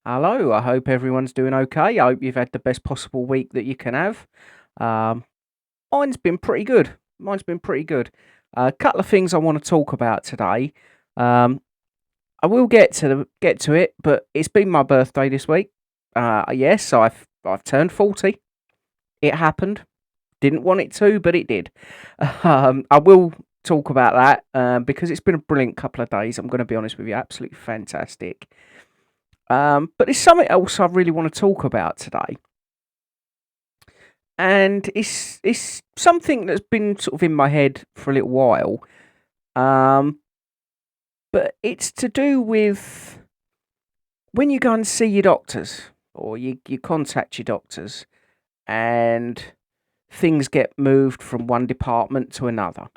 Hello, I hope everyone's doing okay. I hope you've had the best possible week that you can have. Um, mine's been pretty good. Mine's been pretty good. A couple of things I want to talk about today. Um, I will get to it, but it's been my birthday this week. Yes, I've turned 40. It happened. Didn't want it to, but it did. I will talk about that because it's been a brilliant couple of days. I'm going to be honest with you, absolutely fantastic. But there's something else I really want to talk about today, and it's something that's been sort of in my head for a little while. Um, but it's to do with when you go and see your doctors or you contact your doctors and things get moved from one department to another.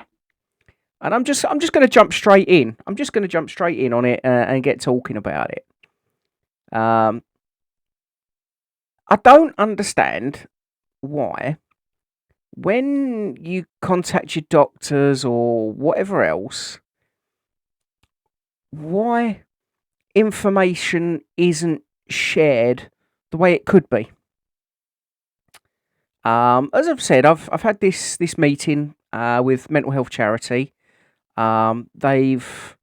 And I'm just going to jump straight in. I'm just going to jump straight in on it and get talking about it. Um, I don't understand why when you contact your doctors or whatever else, why information isn't shared the way it could be. As I've said, I've had this meeting with mental health charity. They've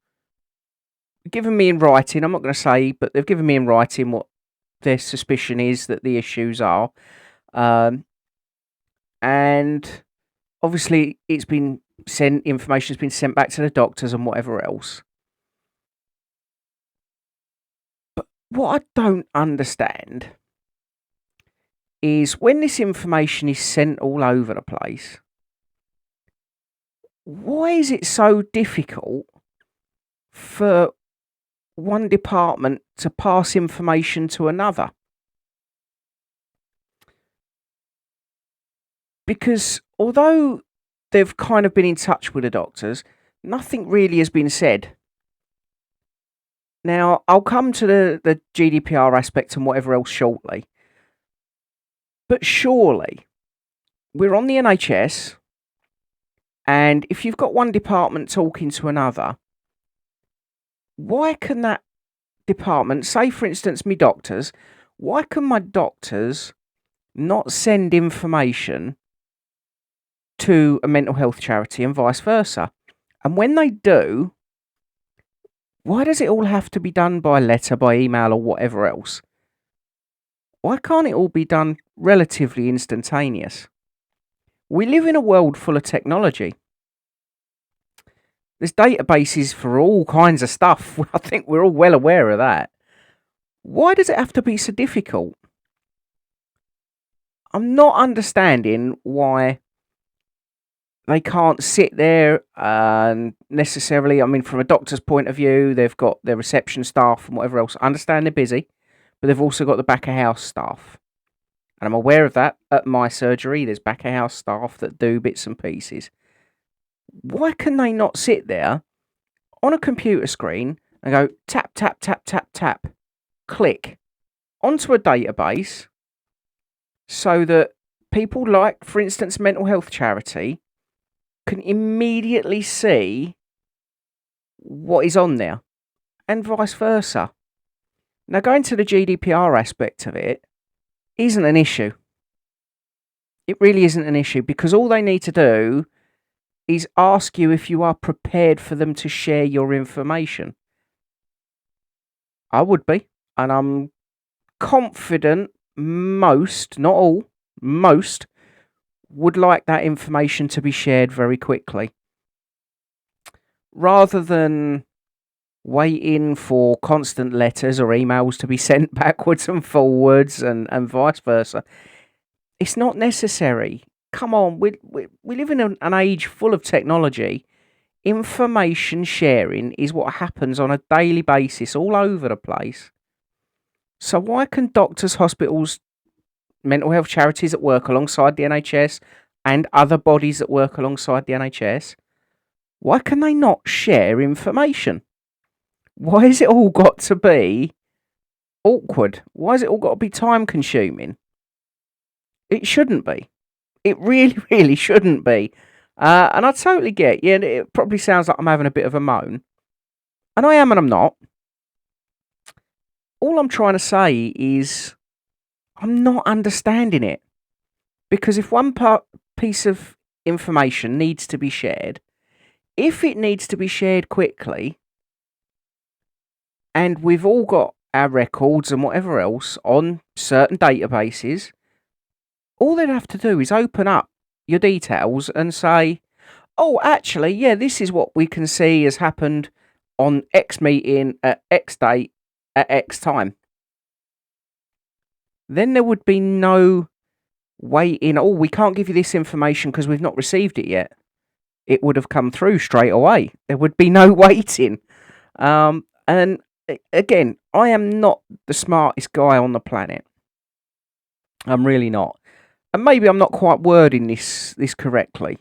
given me in writing. I'm not going to say, but they've given me in writing what their suspicion is that the issues are, um, and obviously it's been sent. Information's been sent back to the doctors and whatever else. What I don't understand is when this information is sent all over the place, why is it so difficult for one department to pass information to another? Because although they've kind of been in touch with the doctors, nothing really has been said. Now, I'll come to the GDPR aspect and whatever else shortly, but surely we're on the NHS, and if you've got one department talking to another, why can that department, say for instance, me doctors, why can my doctors not send information to a mental health charity and vice versa? And when they do, why does it all have to be done by letter, by email, or whatever else? Why can't it all be done relatively instantaneous? We live in a world full of technology. There's databases for all kinds of stuff. I think we're all well aware of that. Why does it have to be so difficult? I'm not understanding why they can't sit there and necessarily. I mean, from a doctor's point of view, they've got their reception staff and whatever else. I understand they're busy, but they've also got the back of house staff. And I'm aware of that at my surgery. There's back of house staff that do bits and pieces. Why can they not sit there on a computer screen and go tap, tap, tap, tap, tap, click onto a database so that people like, for instance, mental health charity can immediately see what is on there and vice versa? Now, going to the GDPR aspect of it isn't an issue. It really isn't an issue because all they need to do is ask you if you are prepared for them to share your information. I would be, and I'm confident most, not all, most would like that information to be shared very quickly. Rather than waiting for constant letters or emails to be sent backwards and forwards and vice versa. It's not necessary. Come on, we live in an age full of technology. Information sharing is what happens on a daily basis all over the place. So why can doctors, hospitals, mental health charities that work alongside the NHS and other bodies that work alongside the NHS, why can they not share information? Why has it all got to be awkward? Why has it all got to be time consuming? It shouldn't be. It really, really shouldn't be. And I totally get, yeah, it probably sounds like I'm having a bit of a moan. And I am and I'm not. all I'm trying to say is I'm not understanding it. Because if one piece of information needs to be shared, if it needs to be shared quickly, and we've all got our records and whatever else on certain databases, all they'd have to do is open up your details and say, oh, actually, yeah, this is what we can see has happened on X meeting at X date at X time. Then there would be no waiting, oh, we can't give you this information because we've not received it yet. It would have come through straight away. There would be no waiting. And again, I am not the smartest guy on the planet. I'm really not. And maybe I'm not quite wording this correctly.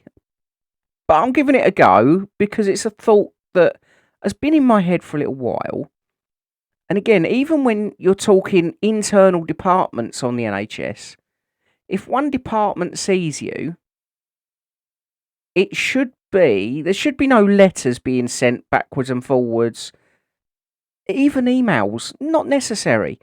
But I'm giving it a go because it's a thought that has been in my head for a little while. And again, even when you're talking internal departments on the NHS, if one department sees you, there should be no letters being sent backwards and forwards. Even emails, not necessary.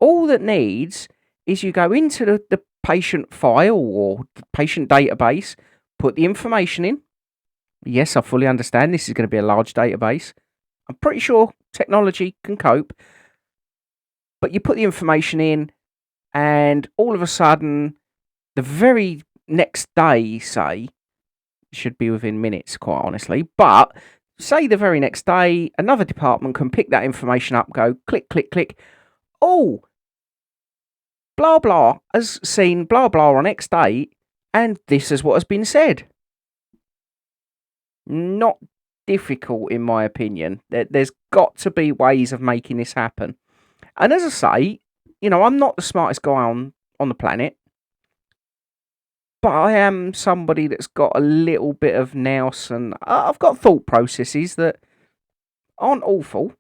All that needs is you go into the patient file or the patient database, put the information in. Yes, I fully understand this is going to be a large database. I'm pretty sure technology can cope. But you put the information in, and all of a sudden, the very next day, say, should be within minutes, quite honestly, but say the very next day, another department can pick that information up, go click, click, click. Oh, blah, blah has seen blah, blah on X date, and this is what has been said. Not difficult, in my opinion. There's got to be ways of making this happen. And as I say, I'm not the smartest guy on the planet, but I am somebody that's got a little bit of nous, and I've got thought processes that aren't awful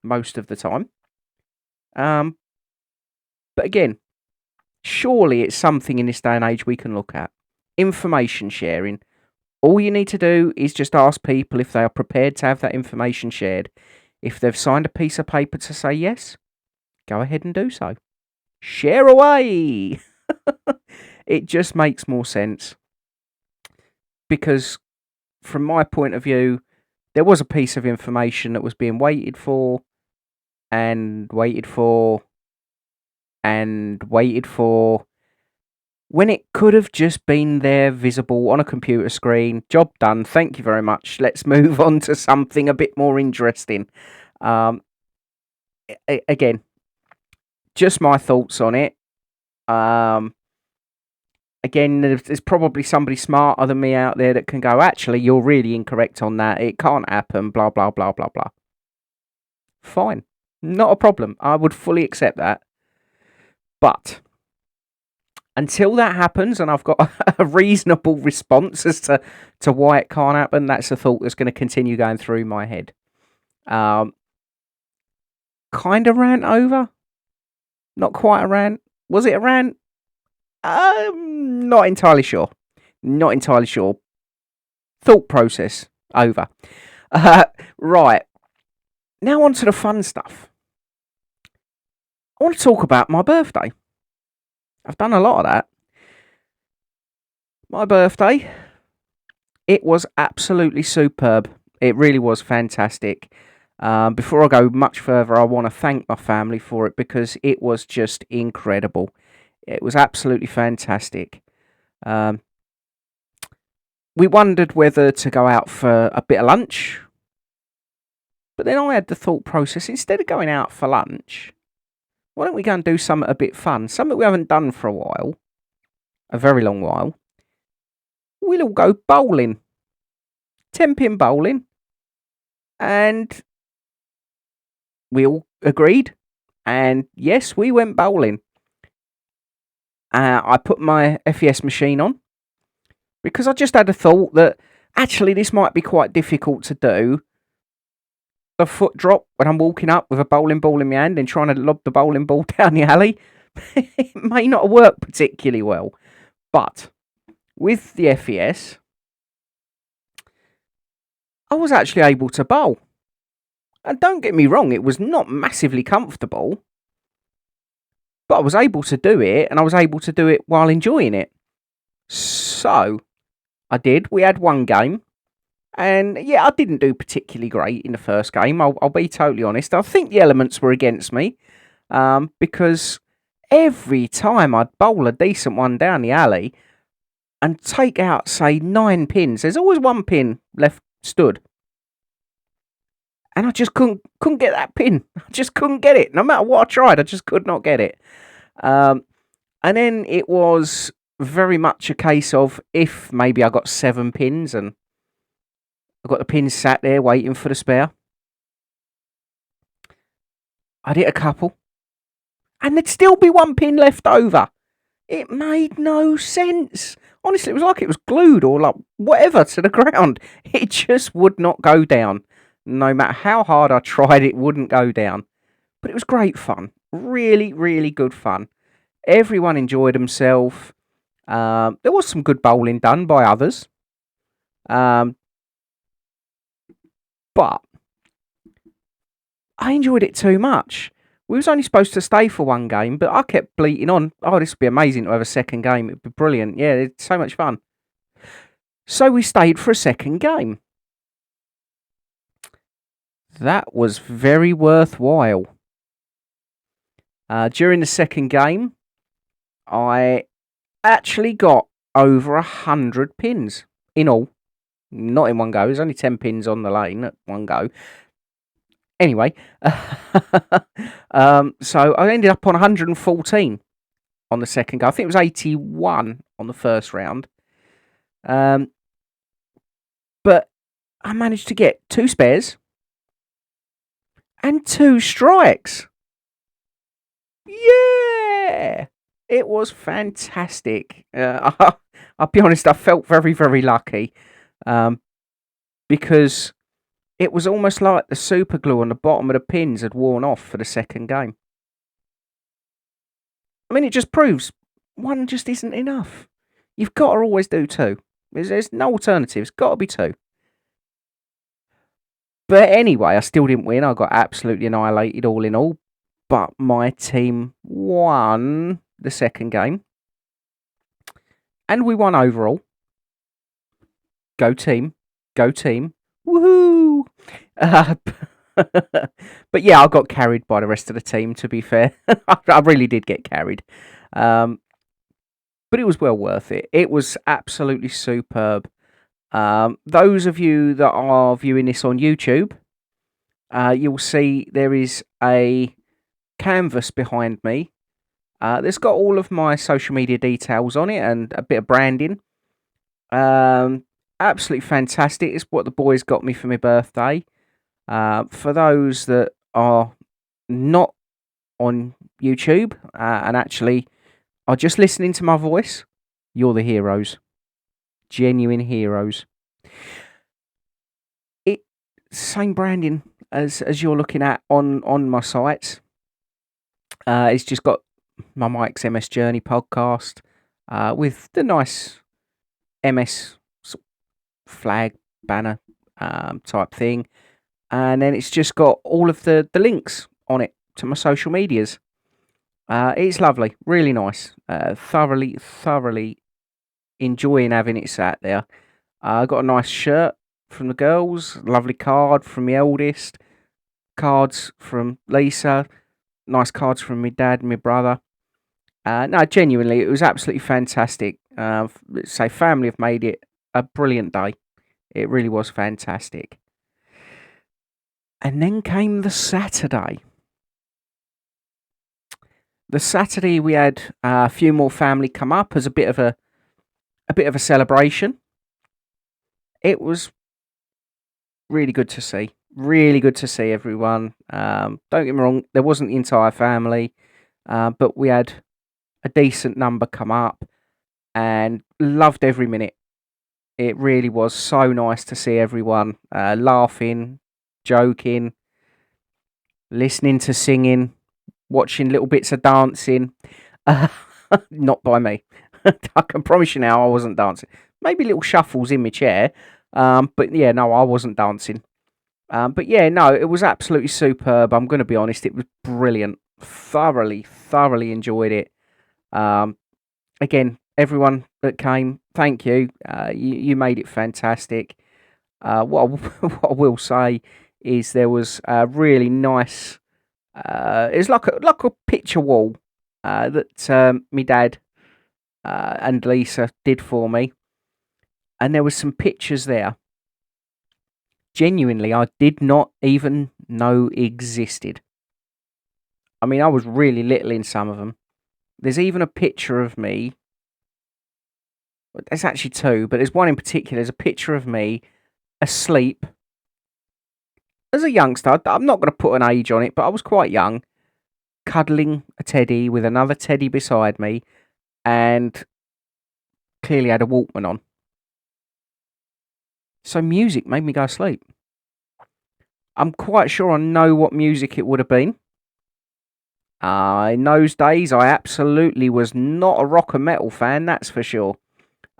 most of the time. But again, surely it's something in this day and age we can look at. Information sharing. All you need to do is just ask people if they are prepared to have that information shared. If they've signed a piece of paper to say yes, go ahead and do so. Share away! It just makes more sense. Because from my point of view, there was a piece of information that was being waited for, and waited for, and waited for, when it could have just been there visible on a computer screen. Job done, thank you very much. Let's move on to something a bit more interesting. Again, just my thoughts on it. Again, there's probably somebody smarter than me out there that can go, actually, you're really incorrect on that. It can't happen, blah, blah, blah, blah, blah. Fine. Not a problem. I would fully accept that. But until that happens and I've got a reasonable response as to why it can't happen, that's a thought that's going to continue going through my head. Kind of rant over. Not quite a rant. Was it a rant? Not entirely sure. Not entirely sure. Thought process over. Right. Now on to the fun stuff. I want to talk about my birthday. I've done a lot of that. My birthday, it was absolutely superb. It really was fantastic. Before I go much further, I want to thank my family for it because it was just incredible. It was absolutely fantastic. We wondered whether to go out for a bit of lunch. But then I had the thought process, instead of going out for lunch, why don't we go and do something a bit fun? Something we haven't done for a while. A very long while. We'll all go bowling. 10-pin bowling. And we all agreed. And yes, we went bowling. I put my FES machine on because I just had a thought that actually this might be quite difficult to do. The foot drop when I'm walking up with a bowling ball in my hand and trying to lob the bowling ball down the alley. It may not work particularly well. But with the FES, I was actually able to bowl. And don't get me wrong, it was not massively comfortable. But I was able to do it, and I was able to do it while enjoying it. So I did. We had one game, and yeah, I didn't do particularly great in the first game. I'll be totally honest. I think the elements were against me, because every time I'd bowl a decent one down the alley and take out, say, 9 pins, there's always one pin left stood. And I just couldn't get that pin. I just couldn't get it. No matter what I tried, I just could not get it. And then it was very much a case of, if maybe I got 7 pins and I got the pins sat there waiting for the spare, I'd hit a couple, and there'd still be 1 pin left over. It made no sense. Honestly, it was like it was glued or like whatever to the ground. It just would not go down. No matter how hard I tried, it wouldn't go down. But it was great fun. Really, really good fun. Everyone enjoyed themselves. There was some good bowling done by others. But I enjoyed it too much. We was only supposed to stay for one game, but I kept bleating on, oh, this would be amazing to have a second game. It would be brilliant. Yeah, it's so much fun. So we stayed for a second game. That was very worthwhile. During the second game, I actually got over 100 pins in all. Not in one go. There's only 10 pins on the lane at one go. Anyway, so I ended up on 114 on the second go. I think it was 81 on the first round. But I managed to get 2 spares and 2 strikes. Yeah! It was fantastic. I'll be honest, I felt very, very lucky. Because it was almost like the super glue on the bottom of the pins had worn off for the second game. I mean, it just proves one just isn't enough. You've got to always do 2. There's no alternative. It's got to be 2. But anyway, I still didn't win. I got absolutely annihilated all in all. But my team won the second game. And we won overall. Go team. Go team. Woohoo! But yeah, I got carried by the rest of the team, to be fair. I really did get carried. But it was well worth it. It was absolutely superb. Those of you that are viewing this on YouTube, you'll see there is a canvas behind me. That's got all of my social media details on it and a bit of branding. Absolutely fantastic. It's what the boys got me for my birthday. For those that are not on YouTube and actually are just listening to my voice, you're the heroes. Genuine heroes. Same branding as you're looking at on my site. It's just got my Mike's MS Journey podcast with the nice MS flag banner type thing, and then it's just got all of the links on it to my social medias. It's lovely, really nice. Thoroughly enjoying having it sat there. I got a nice shirt from the girls, lovely card from my eldest, cards from Lisa, nice cards from my dad and my brother. No, genuinely, it was absolutely fantastic. Say, family have made it a brilliant day. It really was fantastic. And then came the Saturday. The Saturday we had a few more family come up as a bit of a celebration. It was really good to see. Really good to see everyone. Don't get me wrong, there wasn't the entire family, but we had a decent number come up and loved every minute. It really was so nice to see everyone laughing, joking, listening to singing, watching little bits of dancing. Not by me. I can promise you now I wasn't dancing. Maybe little shuffles in my chair. But yeah, no, I wasn't dancing. But yeah, no, it was absolutely superb. I'm going to be honest, it was brilliant. Thoroughly enjoyed it. Um, Again, everyone that came, thank you. You made it fantastic. What I will say is there was a really nice. It's like a picture wall that my dad and Lisa did for me, and there was some pictures there. Genuinely, I did not even know existed. I mean, I was really little in some of them. There's even a picture of me. There's actually two, but there's one in particular. There's a picture of me asleep as a youngster. I'm not going to put an age on it, but I was quite young, cuddling a teddy with another teddy beside me, and clearly had a Walkman on. So music made me go to sleep. I'm quite sure I know what music it would have been. In those days, I absolutely was not a rock and metal fan, that's for sure.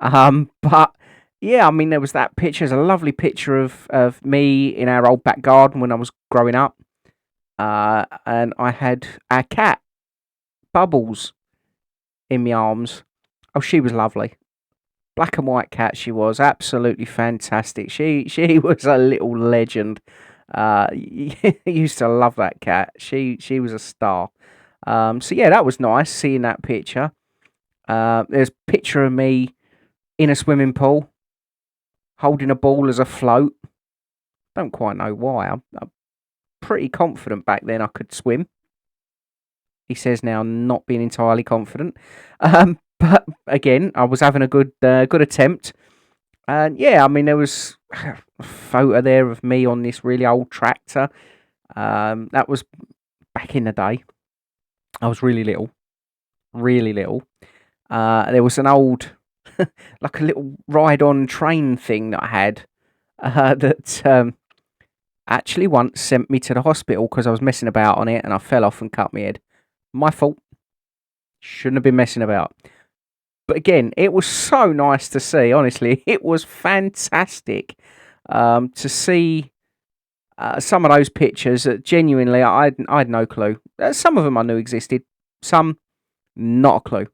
But yeah, I mean, there was that picture. There's a lovely picture of me in our old back garden when I was growing up. And I had our cat, Bubbles, in my arms. Oh, she was lovely. Black and white cat she was. Absolutely fantastic. She was a little legend. Used to love that cat. She was a star. So yeah, that was nice seeing that picture. There's a picture of me in a swimming pool holding a ball as a float. Don't quite know why. I'm pretty confident back then I could swim. He says now, not being entirely confident. But again, I was having a good attempt. And yeah, I mean, there was a photo there of me on this really old tractor. That was back in the day. I was really little, really little. There was an old, like a little ride-on train thing that I had that actually once sent me to the hospital because I was messing about on it and I fell off and cut my head. My fault. Shouldn't have been messing about. But again, it was so nice to see. Honestly, it was fantastic to see some of those pictures. That genuinely, I had no clue. Some of them I knew existed. Some not a clue.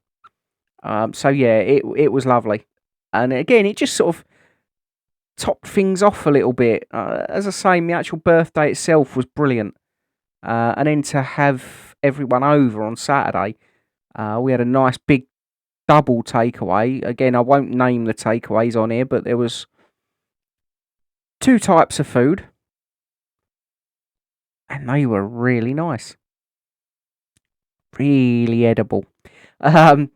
So yeah, it was lovely. And again, it just sort of topped things off a little bit. As I say, my actual birthday itself was brilliant. And then to have everyone over on Saturday, we had a nice big double takeaway. Again, I won't name the takeaways on here, but there was two types of food, and they were really nice, really edible. Um,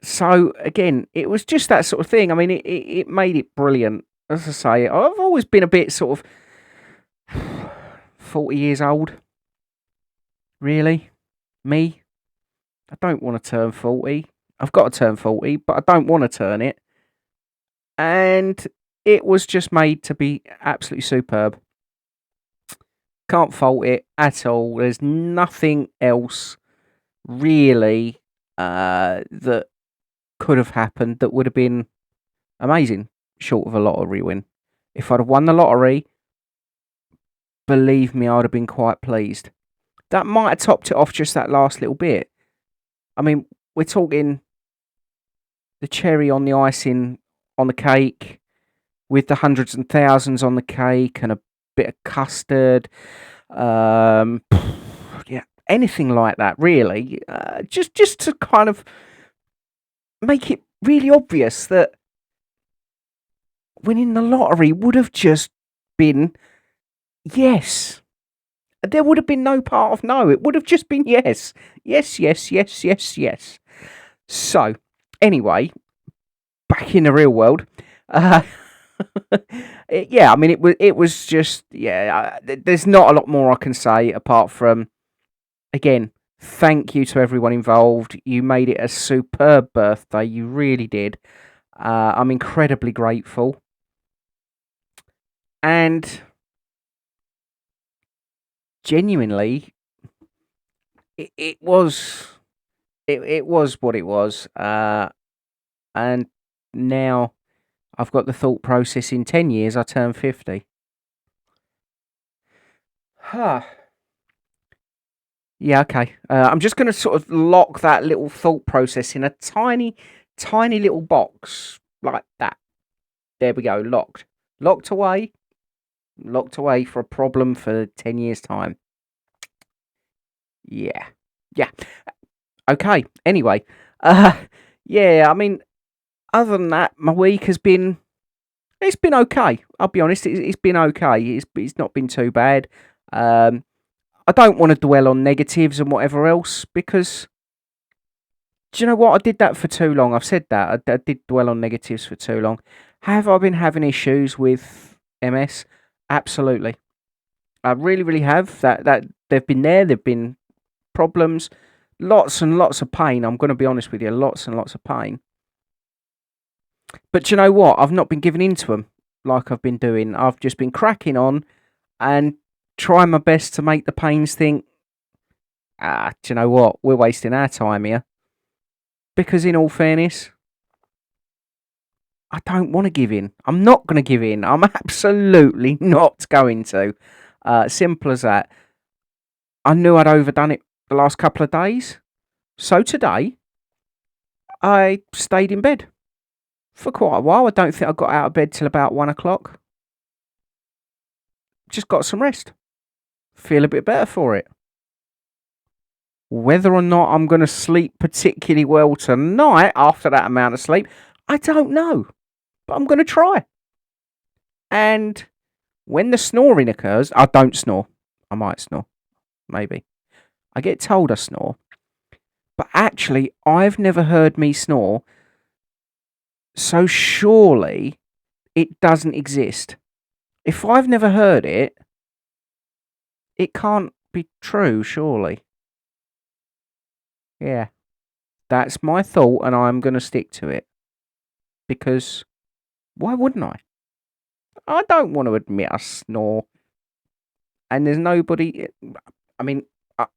so again, it was just that sort of thing. I mean, it made it brilliant. As I say, I've always been a bit sort of 40 years old. Really, me. I don't want to turn 40. I've got to turn 40, but I don't want to turn it. And it was just made to be absolutely superb. Can't fault it at all. There's nothing else really that could have happened that would have been amazing, short of a lottery win. If I'd have won the lottery, believe me, I'd have been quite pleased. That might have topped it off just that last little bit. I mean, we're talking the cherry on the icing on the cake, with the hundreds and thousands on the cake and a bit of custard. Um, yeah, anything like that, really. Just to kind of make it really obvious that winning the lottery would have just been yes. There would have been no part of no. It would have just been yes. Yes, yes, yes, yes, yes. So, anyway, back in the real world. Uh, yeah, I mean, it was just, yeah, there's not a lot more I can say apart from, again, thank you to everyone involved. You made it a superb birthday. You really did. I'm incredibly grateful. And genuinely, it was it was what it was. And now I've got the thought process in 10 years, I turn 50. Huh. Yeah, okay. I'm just going to sort of lock that little thought process in a tiny, tiny little box like that. There we go, locked. Locked away. Locked away for a problem for 10 years' time. Yeah. Yeah. Okay. Anyway, uh, yeah, I mean, other than that, my week has been. It's been okay. I'll be honest. It's been okay. It's not been too bad. Um, I don't want to dwell on negatives and whatever else because do you know what? I did that for too long. I've said that. I did dwell on negatives for too long. Have I been having issues with MS? Absolutely. I really, really have. That they've been there. They've been problems, lots and lots of pain. I'm going to be honest with you, lots and lots of pain. But do you know what? I've not been giving in to them like I've been doing. I've just been cracking on and trying my best to make the pains think, do you know what? We're wasting our time here. Because in all fairness, I don't want to give in. I'm not going to give in. I'm absolutely not going to. Simple as that. I knew I'd overdone it the last couple of days. So today, I stayed in bed for quite a while. I don't think I got out of bed till about 1 o'clock. Just got some rest. Feel a bit better for it. Whether or not I'm going to sleep particularly well tonight after that amount of sleep, I don't know. But I'm going to try. And when the snoring occurs, I don't snore. I might snore. Maybe. I get told I snore. But actually, I've never heard me snore. So surely it doesn't exist. If I've never heard it, it can't be true, surely. Yeah. That's my thought, and I'm going to stick to it. Because why wouldn't I? I don't want to admit I snore. And there's nobody. I mean,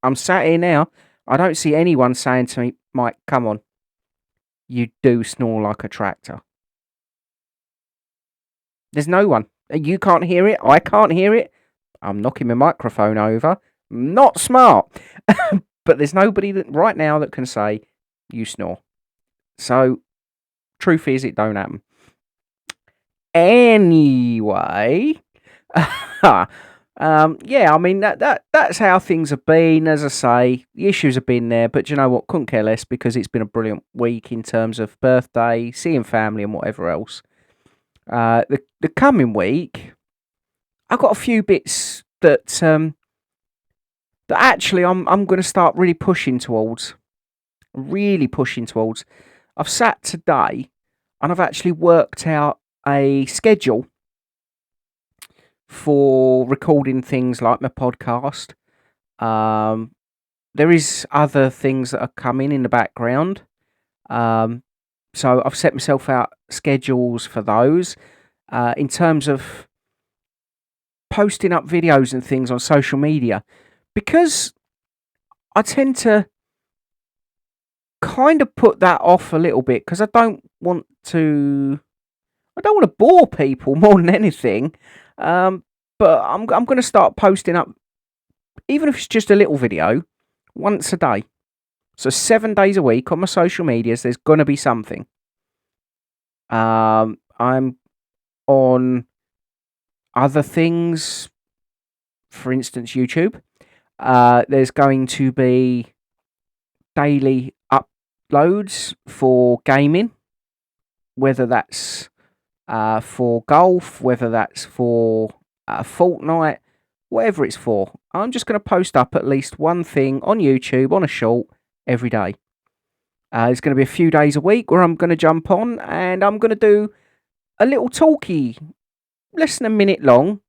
I'm sat here now. I don't see anyone saying to me, Mike, come on. You do snore like a tractor. There's no one. You can't hear it. I can't hear it. I'm knocking my microphone over. Not smart. But there's nobody that right now that can say you snore. So, truth is, it don't happen. Anyway, yeah, I mean that's how things have been. As I say, the issues have been there, but you know what? Couldn't care less because it's been a brilliant week in terms of birthday, seeing family, and whatever else. The coming week, I've got a few bits that actually I'm going to start really pushing towards. Really pushing towards. I've sat today and I've actually worked out a schedule for recording things like my podcast. There is other things that are coming in the background. So I've set myself out schedules for those. In terms of posting up videos and things on social media, because I tend to kind of put that off a little bit because I don't want to bore people more than anything. But I'm going to start posting up, even if it's just a little video, once a day. So 7 days a week on my social medias, there's going to be something. I'm on other things, for instance, YouTube. There's going to be daily uploads for gaming, whether that's for golf, whether that's for Fortnite, whatever it's for. I'm just going to post up at least one thing on YouTube on a short every day. There's going to be a few days a week where I'm going to jump on and I'm going to do a little talkie, less than a minute long,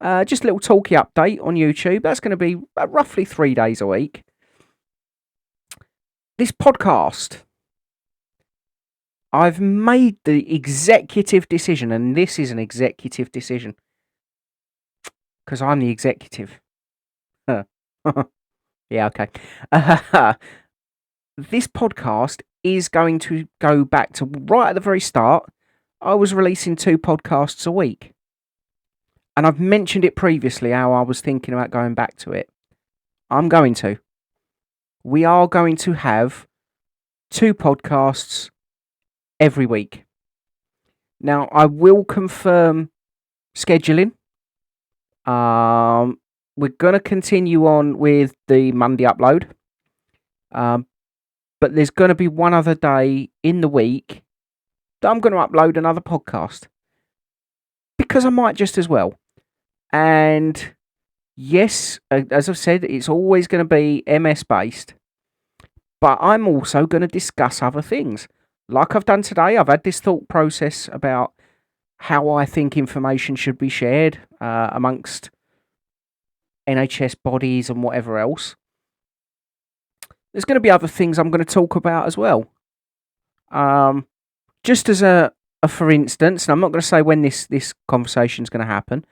just a little talkie update on YouTube. That's going to be roughly 3 days a week. This podcast, I've made the executive decision, and this is an executive decision, because I'm the executive. Yeah, okay. This podcast is going to go back to right at the very start. I was releasing 2 podcasts a week. And I've mentioned it previously how I was thinking about going back to it. I'm going to. we are going to have 2 podcasts every week. Now, I will confirm scheduling. We're going to continue on with the Monday upload. But there's going to be one other day in the week that I'm going to upload another podcast. Because I might just as well. And yes, as I've said, it's always going to be MS based. But I'm also going to discuss other things. Like I've done today, I've had this thought process about how I think information should be shared amongst NHS bodies and whatever else. There's going to be other things I'm going to talk about as well. Just as a for instance, and I'm not going to say when this conversation is going to happen,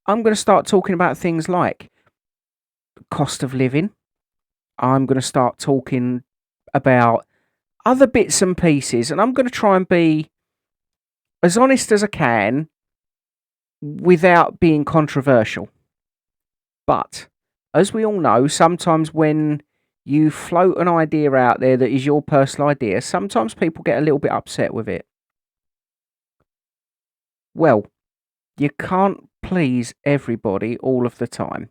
I'm going to start talking about things like cost of living. I'm going to start talking about other bits and pieces, and I'm going to try and be as honest as I can without being controversial. But as we all know, sometimes when you float an idea out there that is your personal idea, sometimes people get a little bit upset with it. Well, you can't please everybody all of the time.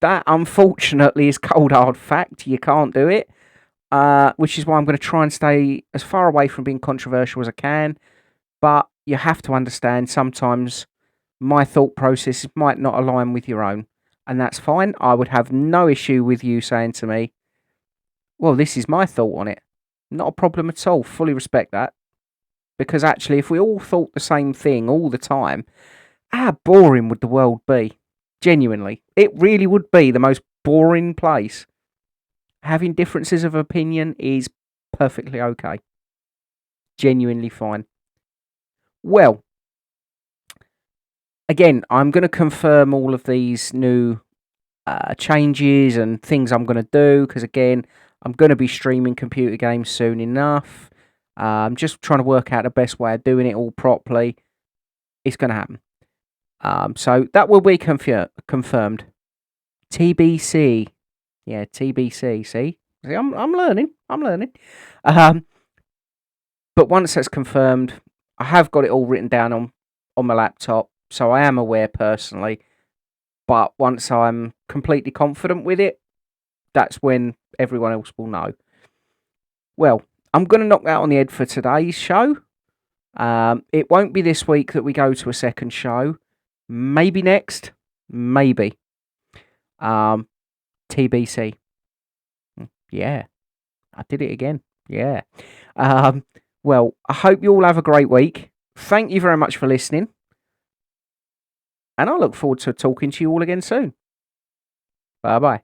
That, unfortunately, is cold hard fact. You can't do it, which is why I'm going to try and stay as far away from being controversial as I can. But you have to understand sometimes my thought process might not align with your own. And that's fine. I would have no issue with you saying to me, well, this is my thought on it. Not a problem at all. Fully respect that. Because actually, if we all thought the same thing all the time, how boring would the world be? Genuinely. It really would be the most boring place. Having differences of opinion is perfectly okay. Genuinely fine. Well, again, I'm going to confirm all of these new changes and things I'm going to do. Because again, I'm going to be streaming computer games soon enough. I'm just trying to work out the best way of doing it all properly. It's going to happen. So that will be confirmed. TBC. Yeah, TBC. See, I'm learning. But once that's confirmed, I have got it all written down on my laptop, so I am aware personally. But once I'm completely confident with it, that's when everyone else will know. Well, I'm going to knock that on the head for today's show. It won't be this week that we go to a second show. Maybe next. Maybe. TBC. Yeah. I did it again. Yeah. Well, I hope you all have a great week. Thank you very much for listening. And I look forward to talking to you all again soon. Bye-bye.